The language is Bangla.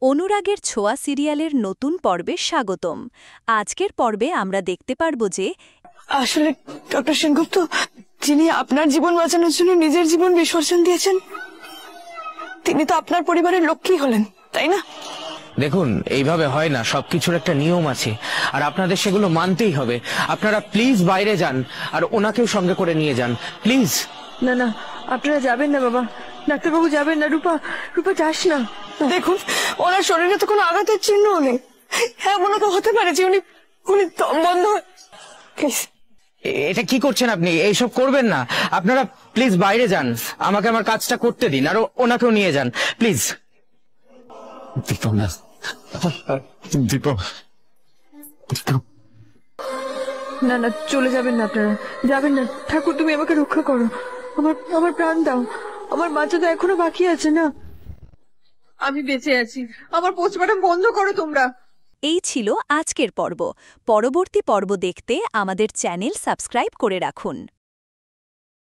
অনুরাগের ছোঁয়া সিরিয়ালের নতুন পর্বে স্বাগতম। আজকের পর্বে আমরা দেখতে পারব যে আসলে ডক্টর সেনগুপ্ত, যিনি আপনার জীবন বাঁচানোর জন্য নিজের জীবন বিসর্জন দিয়েছেন, তিনি তো আপনার পরিবারের লক্ষ্মী হলেন, তাই না? দেখুন, এইভাবে হয় না, সবকিছুর একটা নিয়ম আছে আর আপনাদের সেগুলো মানতেই হবে। আপনারা প্লিজ বাইরে যান আর ওনাকেও সঙ্গে করে নিয়ে যান, প্লিজ। না না, আপনারা যাবেন না বাবা, ডাক্তারবাবু যাবেন না। রূপা, রূপা যাস না। দেখুন, ওনার শরীরে তো কোনো আঘাতের চিহ্নও নেই। হ্যাঁ, মনে তো হতে পারে যে উনি দম বন্ধ। প্লিজ, এটা কি করছেন আপনি? এইসব করবেন না। আপনারা প্লিজ বাইরে যান, আমাকে আমার কাজটা করতে দিন আর ওনাকেও নিয়ে যান, প্লিজ। দীপক না, দীপক, না না, চলে যাবেন না, আপনারা যাবেন না। ঠাকুর, তুমি আমাকে রক্ষা করো, আমার আমার প্রাণ দাও। আমার বাচ্চা তো এখনো বাকি আছে না। আমি বেঁচে আছি, আমার পোস্টমর্টম বন্ধ করো তোমরা। এই ছিল আজকের পর্ব। পরবর্তী পর্ব দেখতে আমাদের চ্যানেল সাবস্ক্রাইব করে রাখুন।